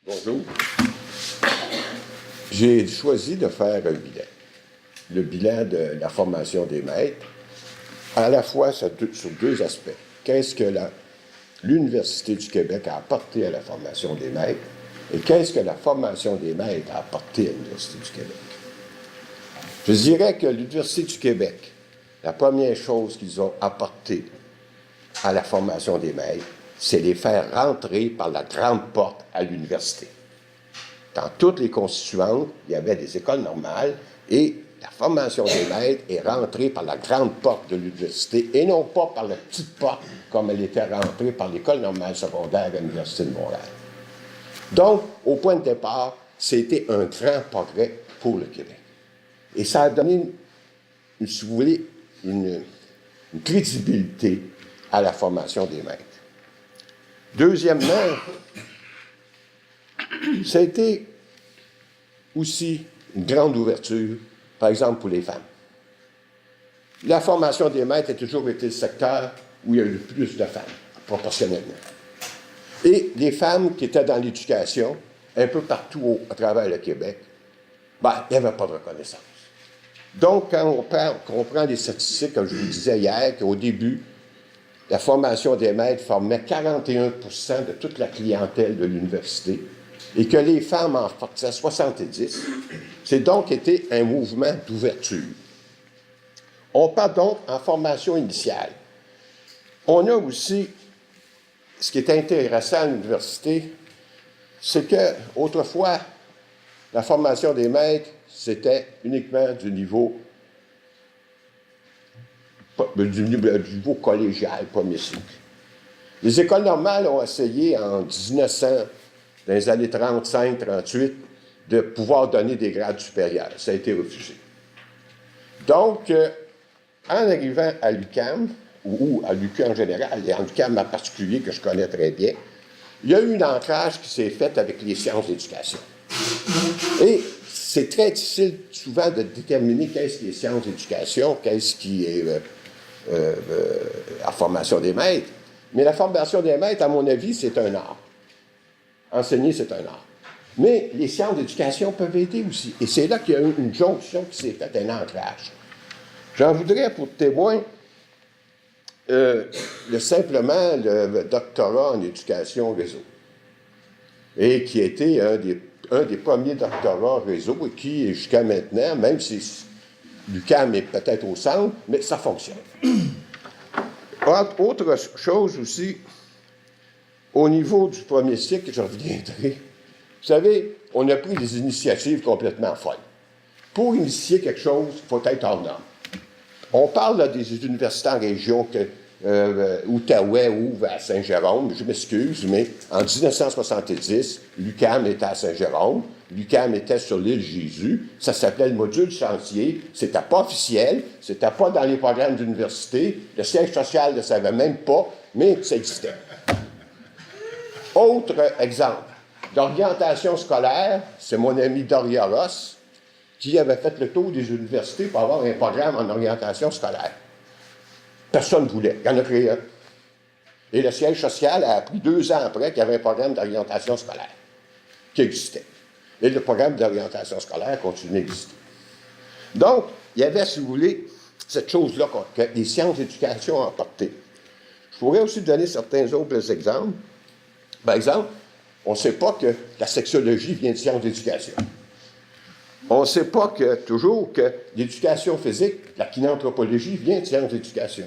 Bonjour. J'ai choisi de faire un bilan. Le bilan de la formation des maîtres, à la fois sur deux aspects. Qu'est-ce que l'Université du Québec a apporté à la formation des maîtres et qu'est-ce que la formation des maîtres a apporté à l'Université du Québec? Je dirais que l'Université du Québec, la première chose qu'ils ont apporté à la formation des maîtres, c'est les faire rentrer par la grande porte à l'université. Dans toutes les constituantes, il y avait des écoles normales et la formation des maîtres est rentrée par la grande porte de l'université et non pas par la petite porte comme elle était rentrée par l'école normale secondaire à l'Université de Montréal. Donc, au point de départ, c'était un grand progrès pour le Québec. Et ça a donné, si vous voulez, une crédibilité à la formation des maîtres. Deuxièmement, ça a été aussi une grande ouverture, par exemple, pour les femmes. La formation des maîtres a toujours été le secteur où il y a eu le plus de femmes, proportionnellement. Et les femmes qui étaient dans l'éducation, un peu partout à travers le Québec, il n'y avait pas de reconnaissance. Donc, quand on prend les statistiques, comme je vous disais hier, qu'au début, la formation des maîtres formait 41 % de toute la clientèle de l'université et que les femmes en faisaient 70, c'est donc été un mouvement d'ouverture. On part donc en formation initiale. On a aussi, ce qui est intéressant à l'université, c'est qu'autrefois, la formation des maîtres, c'était uniquement du niveau collégial, premier cycle. Les écoles normales ont essayé en 1900, dans les années 35-38, de pouvoir donner des grades supérieurs. Ça a été refusé. Donc, en arrivant à l'UQAM, ou à l'UQ en général, et en l'UQAM en particulier, que je connais très bien, il y a eu un ancrage qui s'est fait avec les sciences d'éducation. Et c'est très difficile souvent de déterminer qu'est-ce qui est sciences d'éducation, qu'est-ce qui est la formation des maîtres. Mais la formation des maîtres, à mon avis, c'est un art. Enseigner, c'est un art. Mais les sciences d'éducation peuvent aider aussi. Et c'est là qu'il y a eu une jonction qui s'est faite, un ancrage. J'en voudrais pour témoin simplement le doctorat en éducation réseau. Et qui a été un des premiers doctorats réseau et qui, jusqu'à maintenant, même si l'UQAM est peut-être au centre, mais ça fonctionne. Autre chose aussi, au niveau du premier cycle, je reviendrai. Vous savez, on a pris des initiatives complètement folles. Pour initier quelque chose, il faut être hors norme. On parle là, des universités en région que Outaouais ouvre à Saint-Jérôme. Je m'excuse, mais en 1970, l'UQAM était à Saint-Jérôme. L'UQAM était sur l'île Jésus. Ça s'appelait le module chantier. C'était pas officiel. C'était pas dans les programmes d'université. Le siège social ne le savait même pas, mais ça existait. Autre exemple, d'orientation scolaire, c'est mon ami Doria Ross qui avait fait le tour des universités pour avoir un programme en orientation scolaire. Personne ne voulait. Il y en a créé un. Et le siège social a appris 2 ans après qu'il y avait un programme d'orientation scolaire qui existait. Et le programme d'orientation scolaire continue d'exister. Donc, il y avait, si vous voulez, cette chose-là que les sciences d'éducation ont apporté. Je pourrais aussi donner certains autres exemples. Par exemple, on ne sait pas que la sexologie vient de sciences d'éducation. On ne sait pas toujours que l'éducation physique, la kinanthropologie, vient de sciences d'éducation.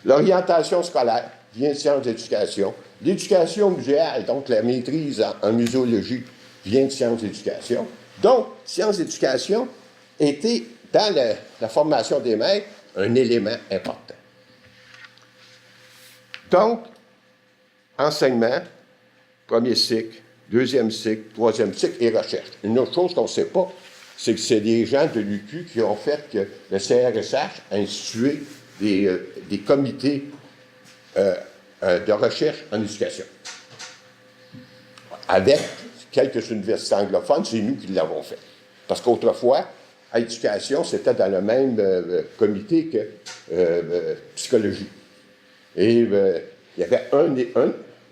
L'orientation scolaire vient de sciences d'éducation. L'éducation muséale, donc la maîtrise en muséologie, vient de sciences d'éducation. Donc, sciences d'éducation était, dans la formation des maîtres, un élément important. Donc, enseignement, premier cycle, deuxième cycle, troisième cycle et recherche. Une autre chose qu'on ne sait pas, c'est que c'est des gens de l'UQ qui ont fait que le CRSH a institué des comités de recherche en éducation. Avec quelques universités anglophones, c'est nous qui l'avons fait. Parce qu'autrefois, à l'éducation, c'était dans le même comité que psychologie. Et il y avait un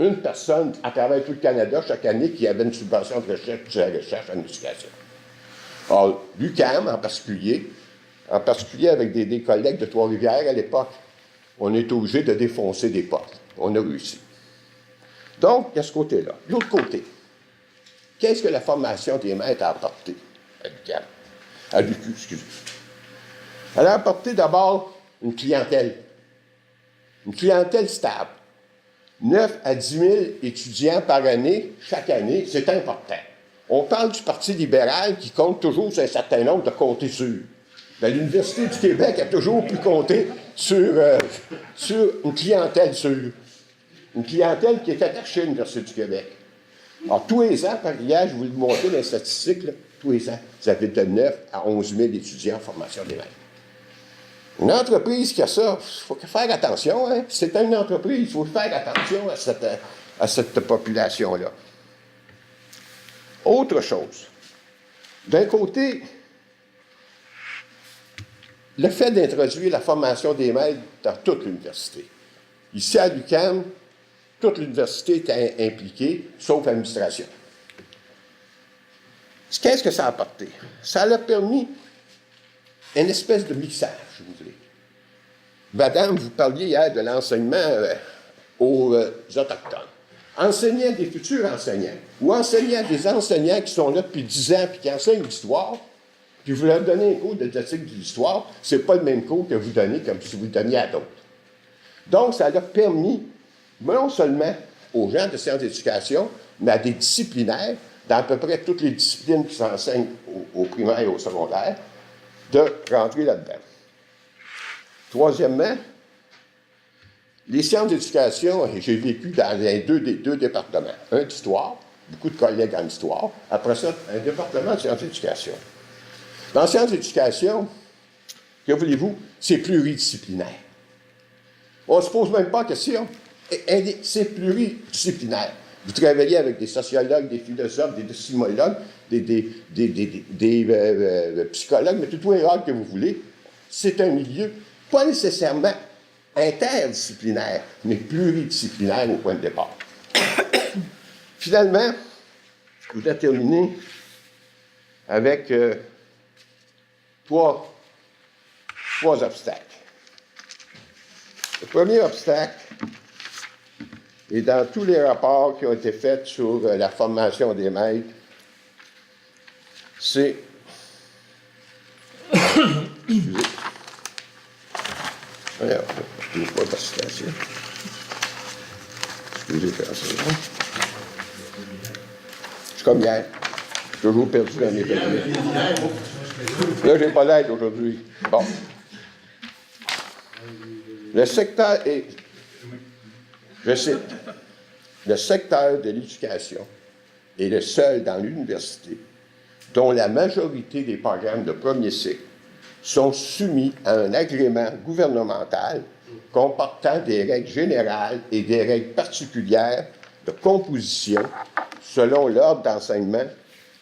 une personne à travers tout le Canada chaque année qui avait une subvention de recherche sur la recherche en éducation. Alors, l'UQAM en particulier avec des collègues de Trois-Rivières à l'époque, on est obligé de défoncer des portes. On a réussi. Donc, il y a ce côté-là. L'autre côté, qu'est-ce que la formation des maîtres a apporté à l'UQAM? À l'UQ, excusez. Elle a apporté d'abord une clientèle stable. 9 à 10 000 étudiants par année, chaque année, c'est important. On parle du Parti libéral qui compte toujours sur un certain nombre de comtés sûrs. Ben, l'Université du Québec a toujours pu compter sur une clientèle sûre. Une clientèle qui est attachée à l'Université du Québec. Alors, tous les ans, par hier, je vous le montrer dans les statistiques, là, tous les ans, vous avez de 9 à 11 000 étudiants en formation des maîtres. Une entreprise qui a ça, il faut faire attention. Hein? C'est une entreprise, il faut faire attention à cette population-là. Autre chose. D'un côté, le fait d'introduire la formation des maîtres dans toute l'université. Ici, à l'UQAM, toute l'université est impliquée, sauf l'administration. Qu'est-ce que ça a apporté? Ça a permis une espèce de mixage, si vous voulez. Madame, vous parliez hier de l'enseignement aux Autochtones. Enseignant des futurs enseignants, ou enseignant des enseignants qui sont là depuis 10 ans et qui enseignent l'histoire, puis vous leur donnez un cours de didactique de l'histoire, ce n'est pas le même cours que vous donnez comme si vous le donniez à d'autres. Donc, ça a permis, non seulement aux gens de sciences d'éducation, mais à des disciplinaires, dans à peu près toutes les disciplines qui s'enseignent au primaire et au secondaire, de rentrer là-dedans. Troisièmement, les sciences d'éducation, j'ai vécu dans deux départements. Un d'histoire, beaucoup de collègues en histoire. Après ça, un département de sciences d'éducation. Dans sciences d'éducation, que voulez-vous, c'est pluridisciplinaire. On ne se pose même pas la question. C'est pluridisciplinaire. Vous travaillez avec des sociologues, des philosophes, des décimologues, des psychologues, mais tout les rôles que vous voulez. C'est un milieu pas nécessairement interdisciplinaire, mais pluridisciplinaire au point de départ. Finalement, je voudrais terminer avec trois obstacles. Le premier obstacle est dans tous les rapports qui ont été faits sur la formation des maîtres, c'est alors, je ne pas de citation. Excusez, c'est comme hier. Je suis toujours perdu dans mes papiers. Là, je n'ai pas d'aide aujourd'hui. Bon. Le secteur est, je cite, le secteur de l'éducation est le seul dans l'université dont la majorité des programmes de premier cycle sont soumis à un agrément gouvernemental comportant des règles générales et des règles particulières de composition selon l'ordre d'enseignement,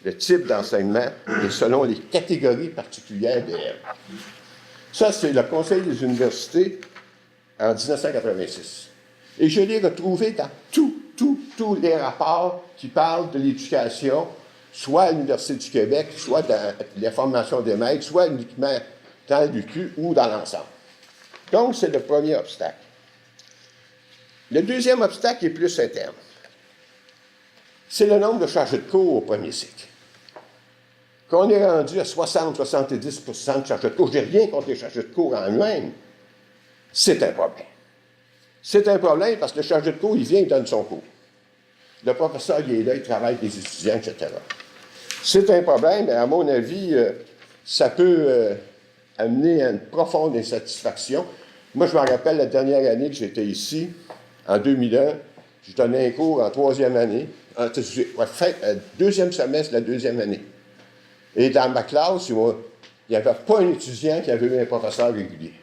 le type d'enseignement et selon les catégories particulières d'élèves. Ça, c'est le Conseil des universités en 1986. Et je l'ai retrouvé dans tous les rapports qui parlent de l'éducation, soit à l'Université du Québec, soit dans les formations des maîtres, soit uniquement dans l'UQ ou dans l'ensemble. Donc, c'est le premier obstacle. Le deuxième obstacle est plus interne. C'est le nombre de chargés de cours au premier cycle. Quand on est rendu à 60-70 de chargés de cours, je n'ai rien contre les chargés de cours en eux-mêmes, c'est un problème. C'est un problème parce que le chargé de cours, il vient, il donne son cours. Le professeur, il est là, il travaille avec les étudiants, etc. C'est un problème, et à mon avis, ça peut amener à une profonde insatisfaction. Moi, je me rappelle la dernière année que j'étais ici, en 2001, je donnais un cours en troisième année, deuxième semestre de la deuxième année. Et dans ma classe, il n'y avait pas un étudiant qui avait eu un professeur régulier.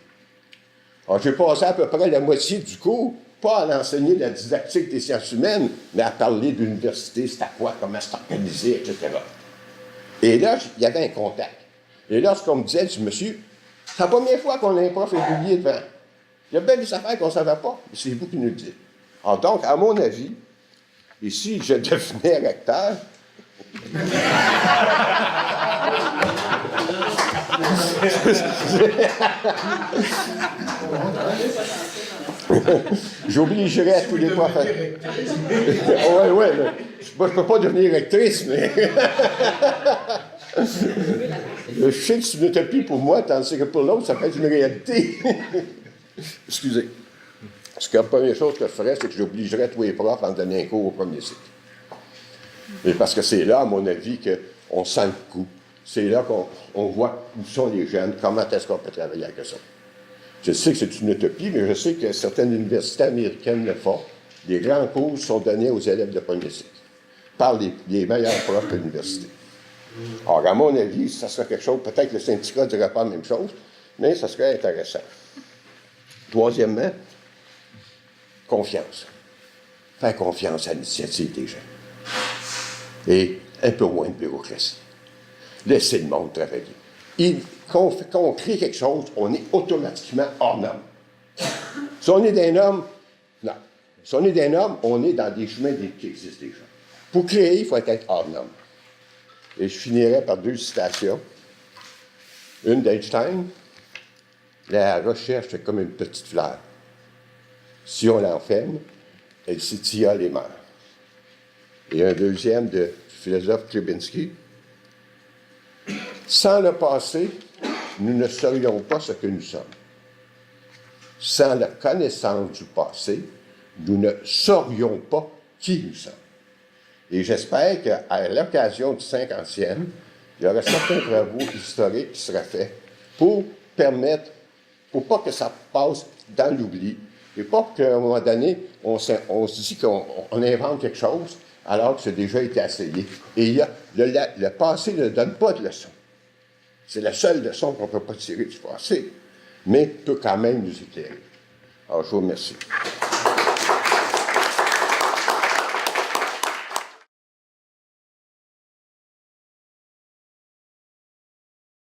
Alors, j'ai passé à peu près la moitié du cours, pas à enseigner la didactique des sciences humaines, mais à parler de l'université, c'est à quoi, comment c'est organisé, etc. Et là, il y avait un contact. Et là, ce qu'on me disait, je dis, monsieur, c'est la première fois qu'on a un prof régulier devant. Il y a bien des affaires qu'on ne savait pas, mais c'est vous qui nous le dites. Alors donc, à mon avis, Et si je devenais recteur, j'obligerais tous les professeurs. Oui, moi, je ne peux pas devenir rectrice, mais. Je sais que c'est une utopie pour moi, tandis que pour l'autre, ça peut être une réalité. Excusez. Parce que la première chose que je ferais, c'est que j'obligerais tous les profs à en donner un cours au premier cycle. Et parce que c'est là, à mon avis, qu'on sent le coup. C'est là qu'on voit où sont les jeunes, comment est-ce qu'on peut travailler avec ça. Je sais que c'est une utopie, mais je sais que certaines universités américaines le font. Les grands cours sont donnés aux élèves de premier cycle par les meilleurs profs de l'université. Alors, à mon avis, ça serait quelque chose, peut-être que le syndicat ne dirait pas la même chose, mais ça serait intéressant. Troisièmement, confiance. Faire confiance à l'initiative des gens. Et un peu moins de bureaucratie. Laisser le monde travailler. Quand on crée quelque chose, on est automatiquement hors norme. Si on est des normes, non. Si on est des normes, on est dans des chemins qui existent déjà. Pour créer, il faut être hors norme. Et je finirai par deux citations. Une d'Einstein, la recherche est comme une petite fleur. Si on l'enferme, elle s'étire les mains. Et un deuxième du philosophe Klebinski, sans le passé, nous ne serions pas ce que nous sommes. Sans la connaissance du passé, nous ne saurions pas qui nous sommes. Et j'espère qu'à l'occasion du 50e, il y aura certains travaux historiques qui seraient faits pour permettre, pour pas que ça passe dans l'oubli, et pas qu'à un moment donné, on se dit qu'on invente quelque chose alors que c'est déjà été essayé. Et il y a, le passé ne donne pas de leçon. C'est la seule leçon qu'on ne peut pas tirer du passé, mais peut quand même nous éclairer. Alors, je vous remercie.